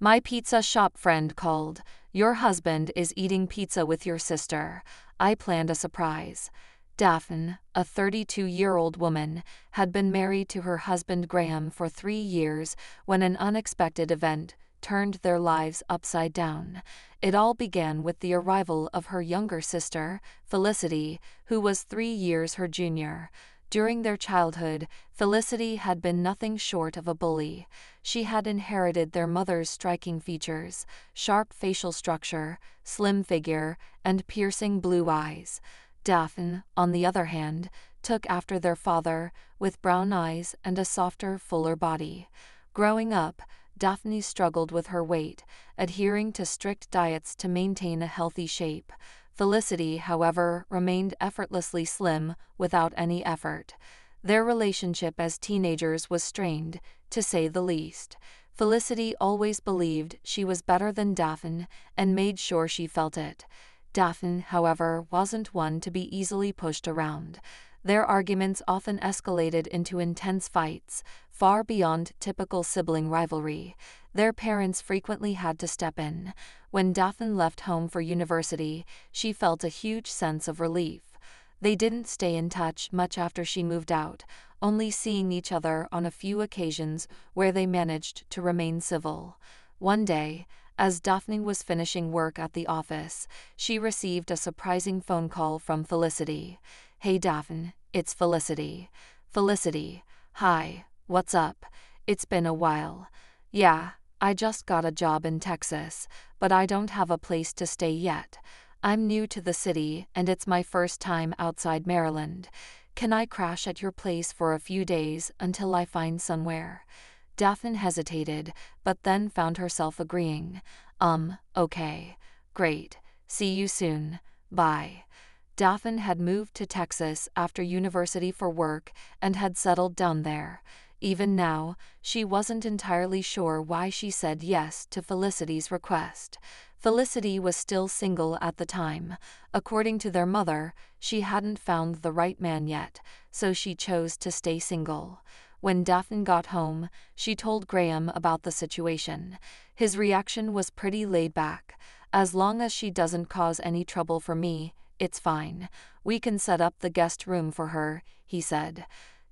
My pizza shop friend called. Your husband is eating pizza with your sister. I planned a surprise. Daphne, a 32-year-old woman, had been married to her husband Graham for 3 years when an unexpected event turned their lives upside down. It all began with the arrival of her younger sister, Felicity, who was 3 years her junior. During their childhood, Felicity had been nothing short of a bully. She had inherited their mother's striking features: sharp facial structure, slim figure, and piercing blue eyes. Daphne, on the other hand, took after their father, with brown eyes and a softer, fuller body. Growing up, Daphne struggled with her weight, adhering to strict diets to maintain a healthy shape. Felicity, however, remained effortlessly slim, without any effort. Their relationship as teenagers was strained, to say the least. Felicity always believed she was better than Daphne, and made sure she felt it. Daphne, however, wasn't one to be easily pushed around. Their arguments often escalated into intense fights, far beyond typical sibling rivalry. Their parents frequently had to step in. When Daphne left home for university, she felt a huge sense of relief. They didn't stay in touch much after she moved out, only seeing each other on a few occasions where they managed to remain civil. One day, as Daphne was finishing work at the office, she received a surprising phone call from Felicity. "Hey Daphne, it's Felicity." "Felicity, hi, what's up? It's been a while." "Yeah, I just got a job in Texas, but I don't have a place to stay yet. I'm new to the city and it's my first time outside Maryland. Can I crash at your place for a few days until I find somewhere?" Daphne hesitated, but then found herself agreeing. Okay. Great. See you soon. Bye." Daphne had moved to Texas after university for work and had settled down there. Even now, she wasn't entirely sure why she said yes to Felicity's request. Felicity was still single at the time. According to their mother, she hadn't found the right man yet, so she chose to stay single. When Daphne got home, she told Graham about the situation. His reaction was pretty laid back. "As long as she doesn't cause any trouble for me, it's fine. We can set up the guest room for her," he said.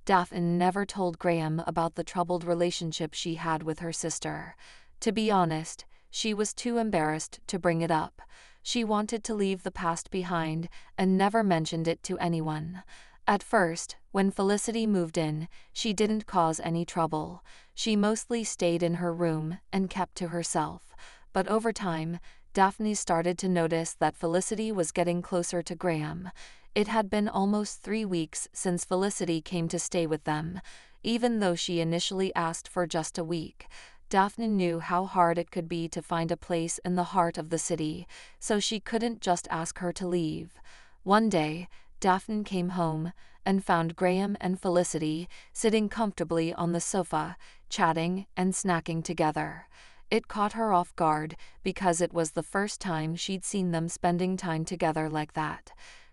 Daphne never told Graham about the troubled relationship she had with her sister. To be honest, she was too embarrassed to bring it up. She wanted to leave the past behind and never mentioned it to anyone. At first, when Felicity moved in, she didn't cause any trouble. She mostly stayed in her room and kept to herself. But over time, Daphne started to notice that Felicity was getting closer to Graham. It had been almost 3 weeks since Felicity came to stay with them. Even though she initially asked for just a week, Daphne knew how hard it could be to find a place in the heart of the city, so she couldn't just ask her to leave. One day, Daphne came home and found Graham and Felicity sitting comfortably on the sofa, chatting and snacking together. It caught her off guard because it was the first time she'd seen them spending time together like that.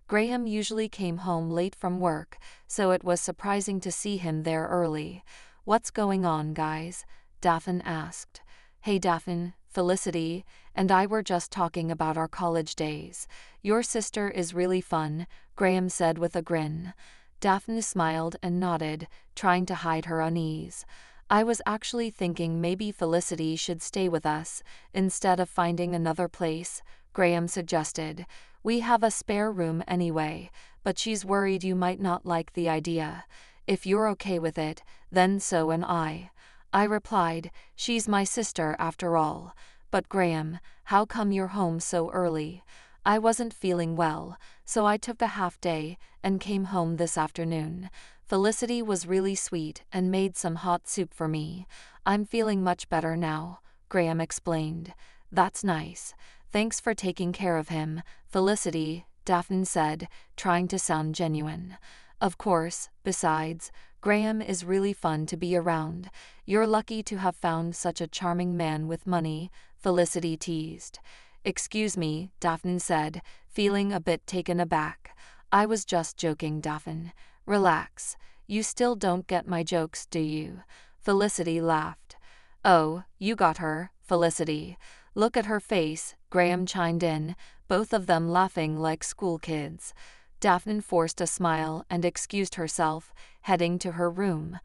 Graham usually came home late from work, so it was surprising to see him there early. "What's going on, guys?" Daphne asked. "Hey Daphne, Felicity and I were just talking about our college days. Your sister is really fun," Graham said with a grin. Daphne smiled and nodded, trying to hide her unease. "I was actually thinking maybe Felicity should stay with us, instead of finding another place," Graham suggested. "We have a spare room anyway, but she's worried you might not like the idea. If you're okay with it, then so am I." I replied, "She's my sister after all." "But Graham, how come you're home so early?" "I wasn't feeling well, so I took a half day and came home this afternoon. Felicity was really sweet and made some hot soup for me. I'm feeling much better now," Graham explained. "That's nice. Thanks for taking care of him, Felicity," Daphne said, trying to sound genuine. "Of course, besides, Graham is really fun to be around. You're lucky to have found such a charming man with money," Felicity teased. "Excuse me," Daphne said, feeling a bit taken aback. "I was just joking, Daphne. Relax. You still don't get my jokes, do you?" Felicity laughed. "Oh, you got her," Felicity. Look at her face, Graham chimed in, both of them laughing like school kids. Daphne forced a smile and excused herself, heading to her room.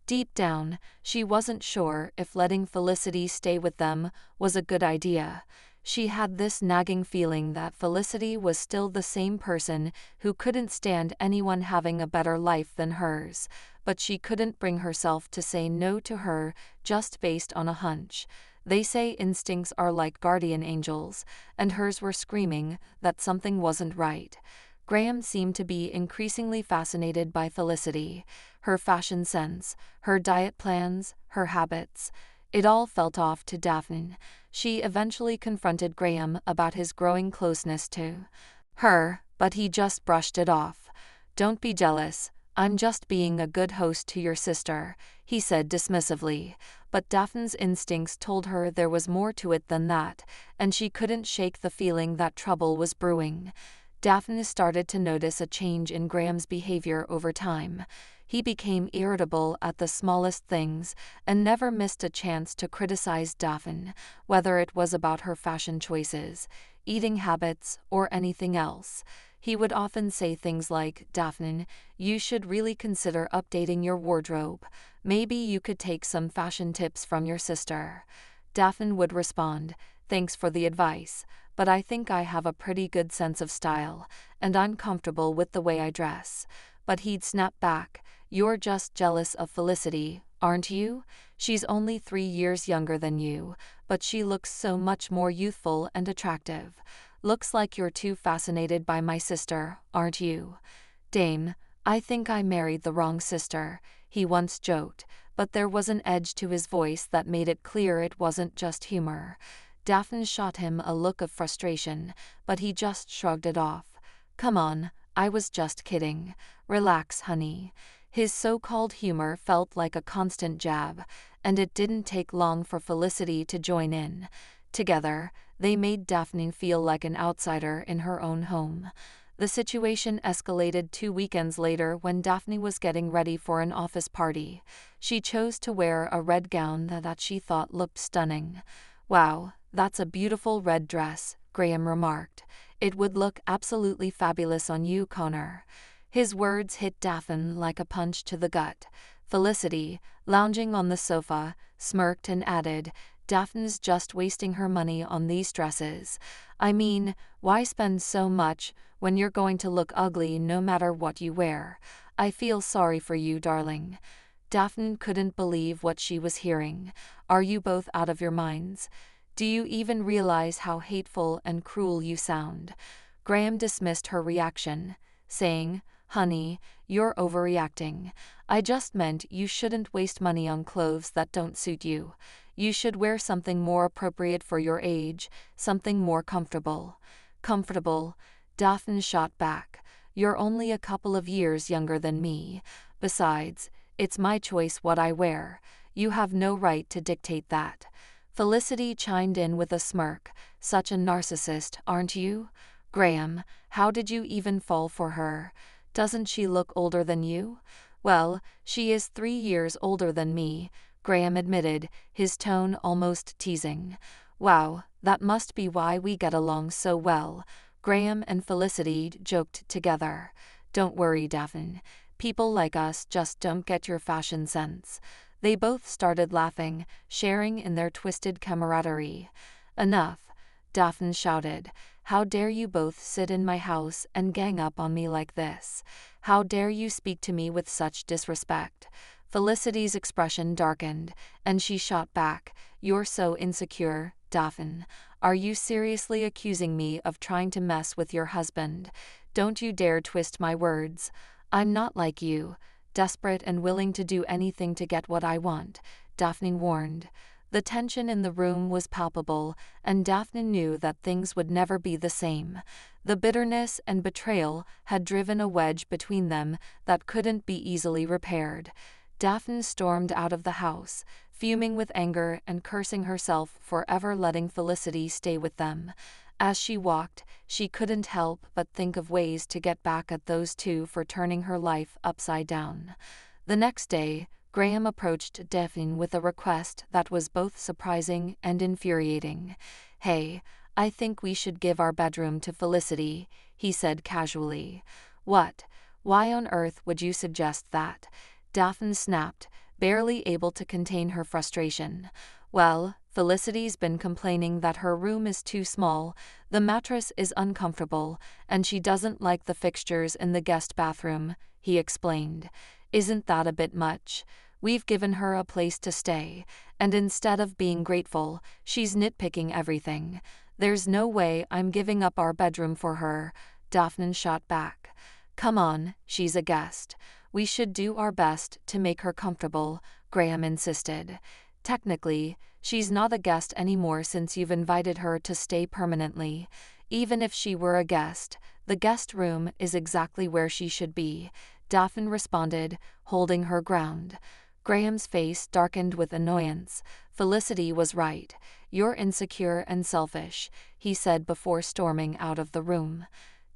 Deep down, she wasn't sure if letting Felicity stay with them was a good idea. She had this nagging feeling that Felicity was still the same person who couldn't stand anyone having a better life than hers, but she couldn't bring herself to say no to her just based on a hunch. They say instincts are like guardian angels, and hers were screaming that something wasn't right. Graham seemed to be increasingly fascinated by Felicity, her fashion sense, her diet plans, her habits. It all felt off to Daphne. She eventually confronted Graham about his growing closeness to her, but he just brushed it off. "Don't be jealous. I'm just being a good host to your sister," he said dismissively. But Daphne's instincts told her there was more to it than that, and she couldn't shake the feeling that trouble was brewing. Daphne started to notice a change in Graham's behavior over time. He became irritable at the smallest things and never missed a chance to criticize Daphne, whether it was about her fashion choices, eating habits, or anything else. He would often say things like, "Daphne, you should really consider updating your wardrobe. Maybe you could take some fashion tips from your sister." Daphne would respond, "Thanks for the advice, but I think I have a pretty good sense of style, and I'm comfortable with the way I dress." But he'd snap back, "You're just jealous of Felicity, aren't you? She's only 3 years younger than you, but she looks so much more youthful and attractive. Looks like you're too fascinated by my sister, aren't you?" "Dame, I think I married the wrong sister," he once joked, but there was an edge to his voice that made it clear it wasn't just humor. Daphne shot him a look of frustration, but he just shrugged it off. "Come on, I was just kidding. Relax, honey." His so-called humor felt like a constant jab, and it didn't take long for Felicity to join in. Together, they made Daphne feel like an outsider in her own home. The situation escalated 2 weekends later when Daphne was getting ready for an office party. She chose to wear a red gown that she thought looked stunning. "Wow, that's a beautiful red dress," Graham remarked. "It would look absolutely fabulous on you, Connor." His words hit Daphne like a punch to the gut. Felicity, lounging on the sofa, smirked and added, "Daphne's just wasting her money on these dresses. I mean, why spend so much when you're going to look ugly no matter what you wear? I feel sorry for you, darling." Daphne couldn't believe what she was hearing. "Are you both out of your minds? Do you even realize how hateful and cruel you sound?" Graham dismissed her reaction, saying, "Honey, you're overreacting. I just meant you shouldn't waste money on clothes that don't suit you. You should wear something more appropriate for your age, something more comfortable." "Comfortable?" Daphne shot back. "You're only a couple of years younger than me. Besides, it's my choice what I wear. You have no right to dictate that." Felicity chimed in with a smirk. "Such a narcissist, aren't you?" "Graham, how did you even fall for her? Doesn't she look older than you?" "Well, she is 3 years older than me," Graham admitted, his tone almost teasing. "Wow, that must be why we get along so well," Graham and Felicity joked together. "Don't worry, Daphne. People like us just don't get your fashion sense." They both started laughing, sharing in their twisted camaraderie. "Enough," Daphne shouted. "How dare you both sit in my house and gang up on me like this? How dare you speak to me with such disrespect?" Felicity's expression darkened, and she shot back, "You're so insecure, Daphne. Are you seriously accusing me of trying to mess with your husband? Don't you dare twist my words. I'm not like you, desperate and willing to do anything to get what I want," Daphne warned. The tension in the room was palpable, and Daphne knew that things would never be the same. The bitterness and betrayal had driven a wedge between them that couldn't be easily repaired. Daphne stormed out of the house, fuming with anger and cursing herself for ever letting Felicity stay with them. As she walked, she couldn't help but think of ways to get back at those two for turning her life upside down. The next day, Graham approached Daphne with a request that was both surprising and infuriating. "Hey, I think we should give our bedroom to Felicity," he said casually. "What? Why on earth would you suggest that?" Daphne snapped, barely able to contain her frustration. "Well, Felicity's been complaining that her room is too small, the mattress is uncomfortable, and she doesn't like the fixtures in the guest bathroom," he explained. "Isn't that a bit much? We've given her a place to stay, and instead of being grateful, she's nitpicking everything. There's no way I'm giving up our bedroom for her," Daphne shot back. "Come on, she's a guest. We should do our best to make her comfortable," Graham insisted. "Technically, she's not a guest anymore since you've invited her to stay permanently. Even if she were a guest, the guest room is exactly where she should be," Daphne responded, holding her ground. Graham's face darkened with annoyance. Felicity was right. "You're insecure and selfish," he said before storming out of the room.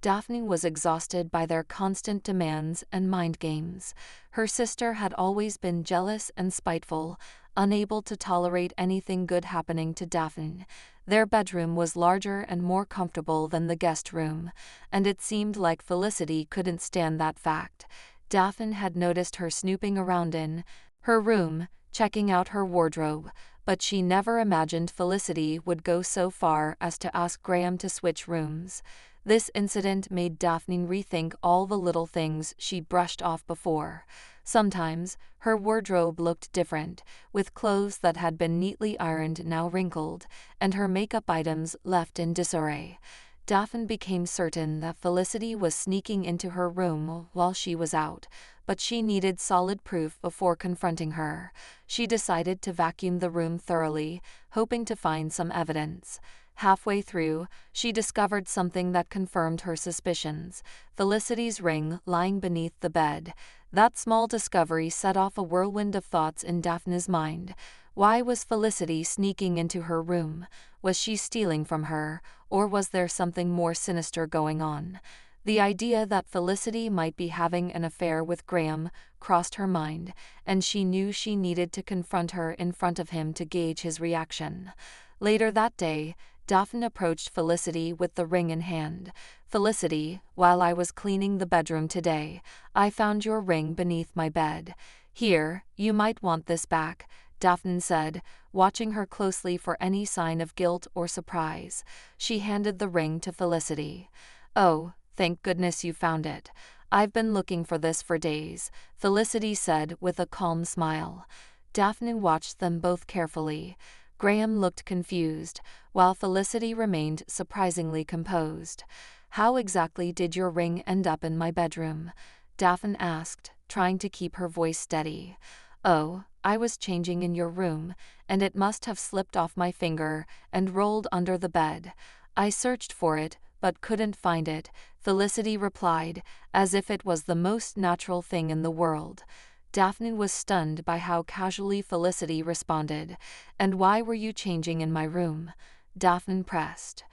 Daphne was exhausted by their constant demands and mind games. Her sister had always been jealous and spiteful, unable to tolerate anything good happening to Daphne. Their bedroom was larger and more comfortable than the guest room, and it seemed like Felicity couldn't stand that fact. Daphne had noticed her snooping around in her room, checking out her wardrobe, but she never imagined Felicity would go so far as to ask Graham to switch rooms. This incident made Daphne rethink all the little things she'd brushed off before. Sometimes, her wardrobe looked different, with clothes that had been neatly ironed now wrinkled, and her makeup items left in disarray. Daphne became certain that Felicity was sneaking into her room while she was out, but she needed solid proof before confronting her. She decided to vacuum the room thoroughly, hoping to find some evidence. Halfway through, she discovered something that confirmed her suspicions: Felicity's ring lying beneath the bed. That small discovery set off a whirlwind of thoughts in Daphne's mind. Why was Felicity sneaking into her room? Was she stealing from her, or was there something more sinister going on? The idea that Felicity might be having an affair with Graham crossed her mind, and she knew she needed to confront her in front of him to gauge his reaction. Later that day, Daphne approached Felicity with the ring in hand. "Felicity, while I was cleaning the bedroom today, I found your ring beneath my bed. Here, you might want this back," Daphne said, watching her closely for any sign of guilt or surprise. She handed the ring to Felicity. "Oh, thank goodness you found it. I've been looking for this for days," Felicity said with a calm smile. Daphne watched them both carefully. Graham looked confused, while Felicity remained surprisingly composed. "How exactly did your ring end up in my bedroom?" Daphne asked, trying to keep her voice steady. "Oh, I was changing in your room, and it must have slipped off my finger and rolled under the bed. I searched for it, but couldn't find it," Felicity replied, as if it was the most natural thing in the world. Daphne was stunned by how casually Felicity responded. "And why were you changing in my room?" Daphne pressed.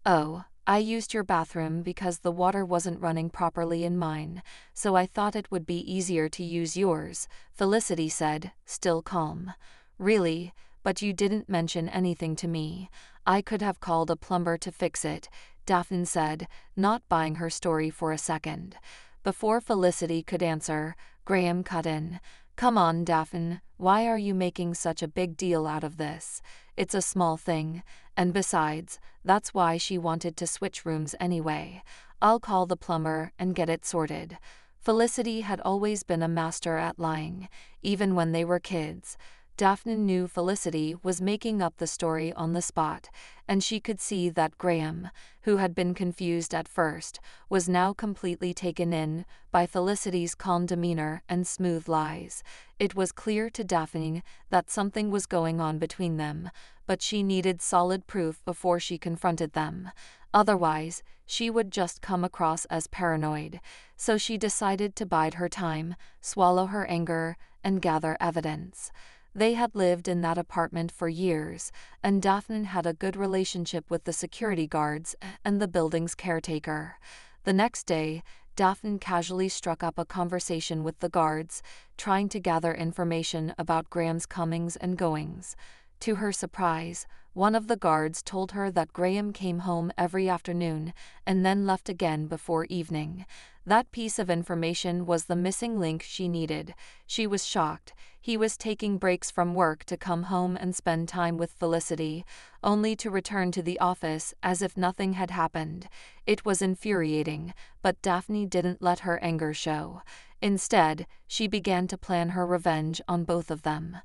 "Oh, I used your bathroom because the water wasn't running properly in mine, so I thought it would be easier to use yours," Felicity said, still calm. "Really? But you didn't mention anything to me. I could have called a plumber to fix it," Daphne said, not buying her story for a second. Before Felicity could answer, Graham cut in. "Come on, Daphne, why are you making such a big deal out of this? It's a small thing, and besides, that's why she wanted to switch rooms anyway. I'll call the plumber and get it sorted." Felicity had always been a master at lying, even when they were kids. Daphne knew Felicity was making up the story on the spot, and she could see that Graham, who had been confused at first, was now completely taken in by Felicity's calm demeanor and smooth lies. It was clear to Daphne that something was going on between them, but she needed solid proof before she confronted them. Otherwise, she would just come across as paranoid. So she decided to bide her time, swallow her anger, and gather evidence. They had lived in that apartment for years, and Daphne had a good relationship with the security guards and the building's caretaker. The next day, Daphne casually struck up a conversation with the guards, trying to gather information about Graham's comings and goings. To her surprise, one of the guards told her that Graham came home every afternoon and then left again before evening. That piece of information was the missing link she needed. She was shocked. He was taking breaks from work to come home and spend time with Felicity, only to return to the office as if nothing had happened. It was infuriating, but Daphne didn't let her anger show. Instead, she began to plan her revenge on both of them.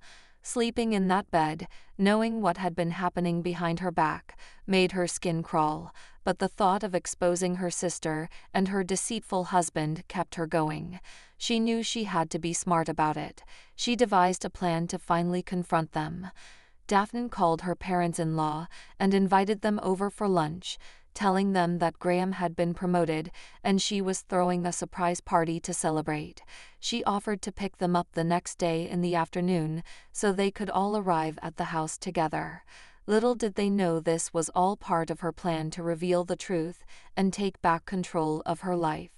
Sleeping in that bed, knowing what had been happening behind her back, made her skin crawl, but the thought of exposing her sister and her deceitful husband kept her going. She knew she had to be smart about it. She devised a plan to finally confront them. Daphne called her parents-in-law and invited them over for lunch, telling them that Graham had been promoted and she was throwing a surprise party to celebrate. She offered to pick them up the next day in the afternoon so they could all arrive at the house together. Little did they know this was all part of her plan to reveal the truth and take back control of her life.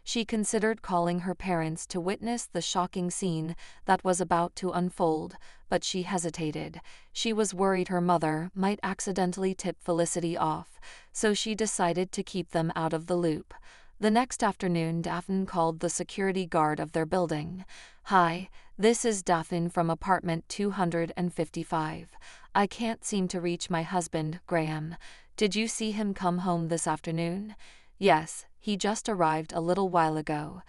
She considered calling her parents to witness the shocking scene that was about to unfold, but she hesitated. She was worried her mother might accidentally tip Felicity off, so she decided to keep them out of the loop. The next afternoon, Daphne called the security guard of their building. "Hi, this is Daphne from apartment 255. I can't seem to reach my husband, Graham. Did you see him come home this afternoon?" "Yes, he just arrived a little while ago."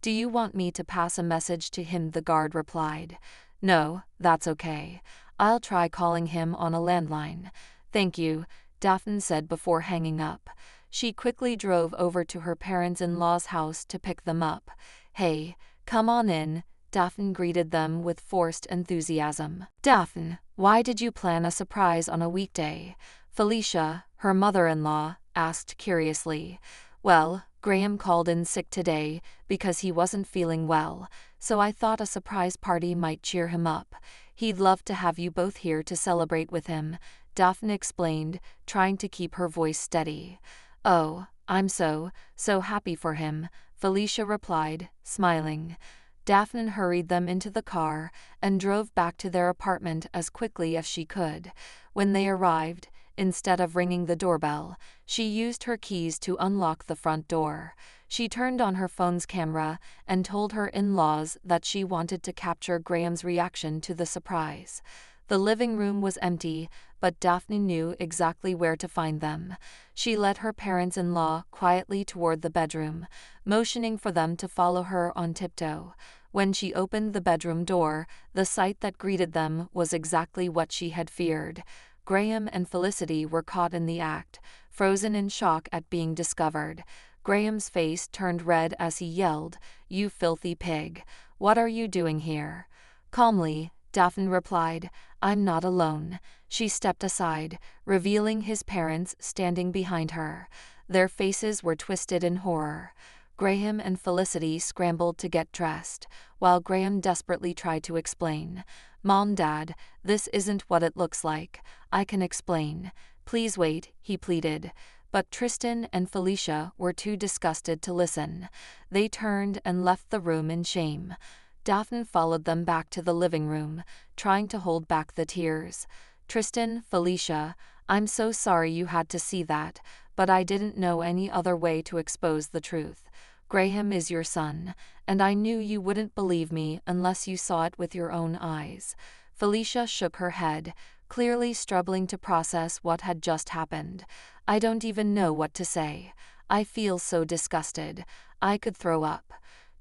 "Do you want me to pass a message to him?" the guard replied. "No, that's okay. I'll try calling him on a landline." "Thank you," Daphne said before hanging up. She quickly drove over to her parents-in-law's house to pick them up. "Hey, come on in," Daphne greeted them with forced enthusiasm. "Daphne, why did you plan a surprise on a weekday?" Felicia, her mother-in-law, asked curiously. "Well, Graham called in sick today because he wasn't feeling well, so I thought a surprise party might cheer him up. He'd love to have you both here to celebrate with him," Daphne explained, trying to keep her voice steady. "Oh, I'm so happy for him," Felicia replied, smiling. Daphne hurried them into the car and drove back to their apartment as quickly as she could. When they arrived, instead of ringing the doorbell, she used her keys to unlock the front door. She turned on her phone's camera and told her in-laws that she wanted to capture Graham's reaction to the surprise. The living room was empty, but Daphne knew exactly where to find them. She led her parents-in-law quietly toward the bedroom, motioning for them to follow her on tiptoe. When she opened the bedroom door, the sight that greeted them was exactly what she had feared. Graham and Felicity were caught in the act, frozen in shock at being discovered. Graham's face turned red as he yelled, "You filthy pig! What are you doing here?" Calmly, Daphne replied, "I'm not alone." She stepped aside, revealing his parents standing behind her. Their faces were twisted in horror. Graham and Felicity scrambled to get dressed, while Graham desperately tried to explain. "Mom, Dad, this isn't what it looks like. I can explain. Please wait," he pleaded. But Tristan and Felicia were too disgusted to listen. They turned and left the room in shame. Daphne followed them back to the living room, trying to hold back the tears. "Tristan, Felicia, I'm so sorry you had to see that, but I didn't know any other way to expose the truth. Graham is your son, and I knew you wouldn't believe me unless you saw it with your own eyes." Felicia shook her head, clearly struggling to process what had just happened. "I don't even know what to say. I feel so disgusted. I could throw up."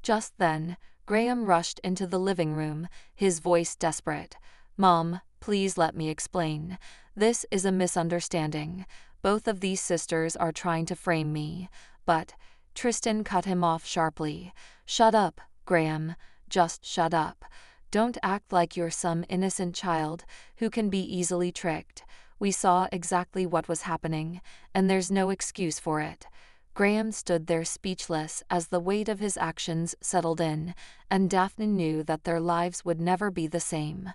Just then, Graham rushed into the living room, his voice desperate. "Mom, please let me explain. This is a misunderstanding. Both of these sisters are trying to frame me." But Tristan cut him off sharply. "Shut up, Graham. Just shut up. Don't act like you're some innocent child who can be easily tricked. We saw exactly what was happening, and there's no excuse for it." Graham stood there speechless as the weight of his actions settled in, and Daphne knew that their lives would never be the same.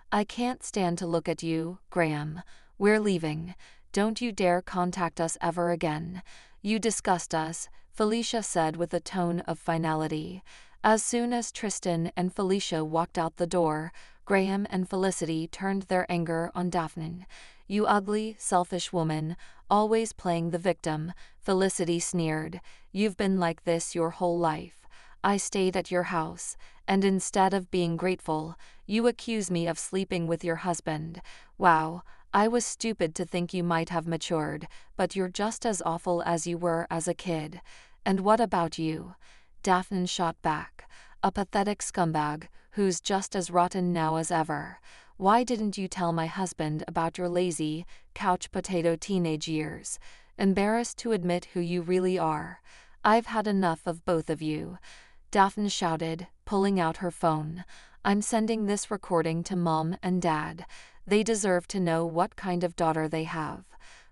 "I can't stand to look at you, Graham. We're leaving. Don't you dare contact us ever again. You disgust us, Felicia said with a tone of finality. As soon as Tristan and Felicia walked out the door, Graham and Felicity turned their anger on Daphne. You ugly, selfish woman, always playing the victim, Felicity sneered. You've been like this your whole life. I stayed at your house, and instead of being grateful, you accuse me of sleeping with your husband. Wow, I was stupid to think you might have matured, but you're just as awful as you were as a kid. And what about you? Daphne shot back. A pathetic scumbag, who's just as rotten now as ever. Why didn't you tell my husband about your lazy, couch potato teenage years? Embarrassed to admit who you really are. I've had enough of both of you. Daphne shouted, pulling out her phone. I'm sending this recording to Mom and Dad. They deserve to know what kind of daughter they have.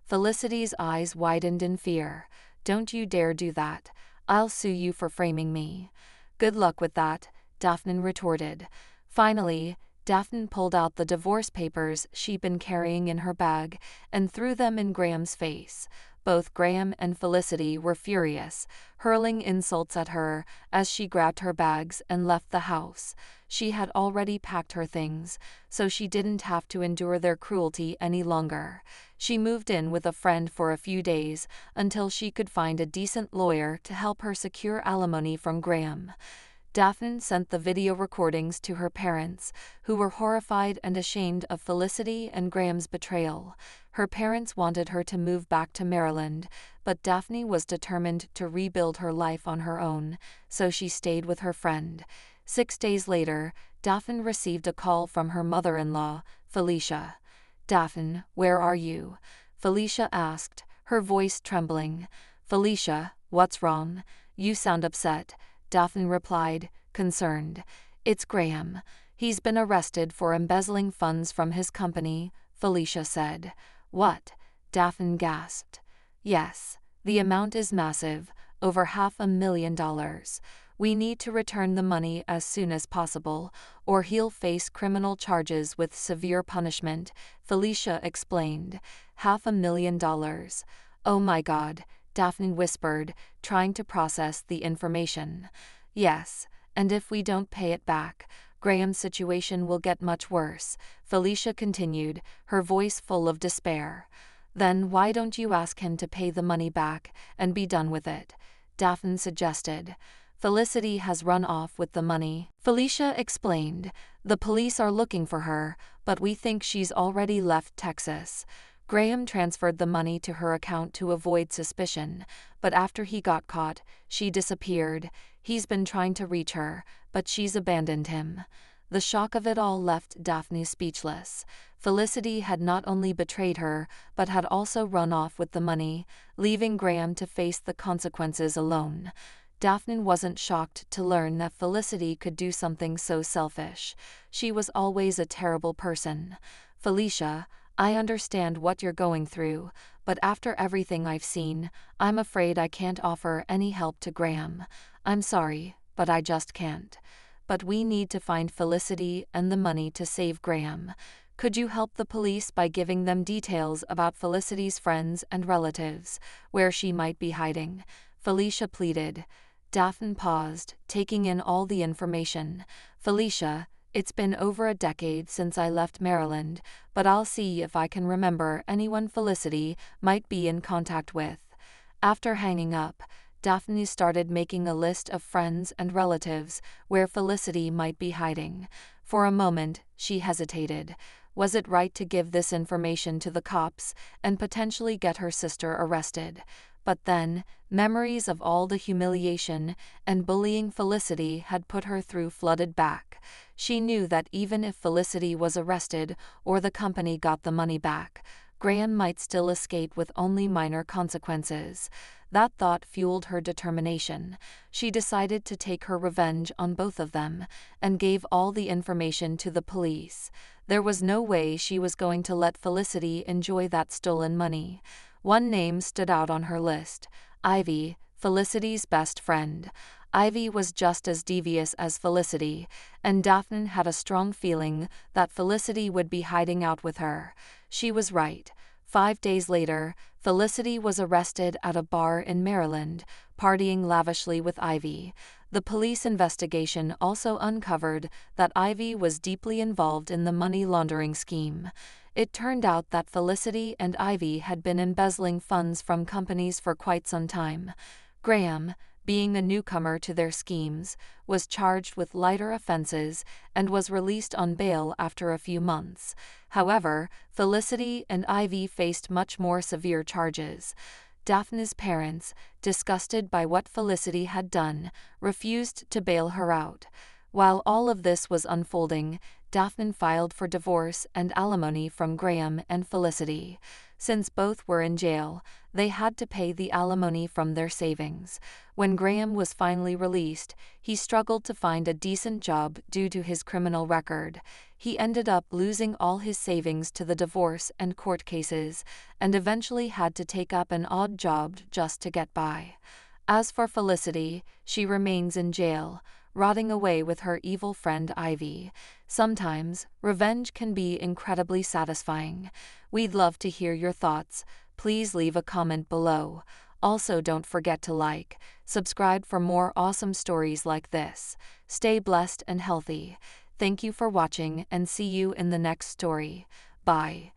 Felicity's eyes widened in fear. Don't you dare do that. I'll sue you for framing me. Good luck with that, Daphne retorted. Finally, Daphne pulled out the divorce papers she'd been carrying in her bag and threw them in Graham's face. Both Graham and Felicity were furious, hurling insults at her as she grabbed her bags and left the house. She had already packed her things, so she didn't have to endure their cruelty any longer. She moved in with a friend for a few days until she could find a decent lawyer to help her secure alimony from Graham. Daphne sent the video recordings to her parents, who were horrified and ashamed of Felicity and Graham's betrayal. Her parents wanted her to move back to Maryland, but Daphne was determined to rebuild her life on her own, so she stayed with her friend. 6 days later, Daphne received a call from her mother-in-law, Felicia. Daphne, where are you? Felicia asked, her voice trembling. Felicia, what's wrong? You sound upset, Daphne replied, concerned. It's Graham. He's been arrested for embezzling funds from his company, Felicia said. What? Daphne gasped. Yes, the amount is massive, over $500,000. We need to return the money as soon as possible, or he'll face criminal charges with severe punishment, Felicia explained. $500,000. Oh my God, Daphne whispered, trying to process the information. Yes, and if we don't pay it back, Graham's situation will get much worse, Felicia continued, her voice full of despair. Then why don't you ask him to pay the money back and be done with it? Daphne suggested. Felicity has run off with the money, Felicia explained. The police are looking for her, but we think she's already left Texas. Graham transferred the money to her account to avoid suspicion, but after he got caught, she disappeared. He's been trying to reach her, but she's abandoned him. The shock of it all left Daphne speechless. Felicity had not only betrayed her, but had also run off with the money, leaving Graham to face the consequences alone. Daphne wasn't shocked to learn that Felicity could do something so selfish. She was always a terrible person. Felicia, I understand what you're going through, but after everything I've seen, I'm afraid I can't offer any help to Graham. I'm sorry, but I just can't. But we need to find Felicity and the money to save Graham. Could you help the police by giving them details about Felicity's friends and relatives, where she might be hiding? Felicia pleaded. Daphne paused, taking in all the information. Felicia, it's been over a decade since I left Maryland, but I'll see if I can remember anyone Felicity might be in contact with. After hanging up, Daphne started making a list of friends and relatives where Felicity might be hiding. For a moment, she hesitated. Was it right to give this information to the cops and potentially get her sister arrested? But then, memories of all the humiliation and bullying Felicity had put her through flooded back. She knew that even if Felicity was arrested or the company got the money back, Graham might still escape with only minor consequences. That thought fueled her determination. She decided to take her revenge on both of them and gave all the information to the police. There was no way she was going to let Felicity enjoy that stolen money. One name stood out on her list: Ivy, Felicity's best friend. Ivy was just as devious as Felicity, and Daphne had a strong feeling that Felicity would be hiding out with her. She was right. 5 days later, Felicity was arrested at a bar in Maryland, partying lavishly with Ivy. The police investigation also uncovered that Ivy was deeply involved in the money laundering scheme. It turned out that Felicity and Ivy had been embezzling funds from companies for quite some time. Graham, being the newcomer to their schemes, was charged with lighter offenses and was released on bail after a few months. However, Felicity and Ivy faced much more severe charges. Daphne's parents, disgusted by what Felicity had done, refused to bail her out. While all of this was unfolding, Daphne filed for divorce and alimony from Graham and Felicity. Since both were in jail, they had to pay the alimony from their savings. When Graham was finally released, he struggled to find a decent job due to his criminal record. He ended up losing all his savings to the divorce and court cases, and eventually had to take up an odd job just to get by. As for Felicity, she remains in jail, rotting away with her evil friend Ivy. Sometimes, revenge can be incredibly satisfying. We'd love to hear your thoughts. Please leave a comment below. Also, don't forget to like, subscribe for more awesome stories like this. Stay blessed and healthy. Thank you for watching and see you in the next story. Bye.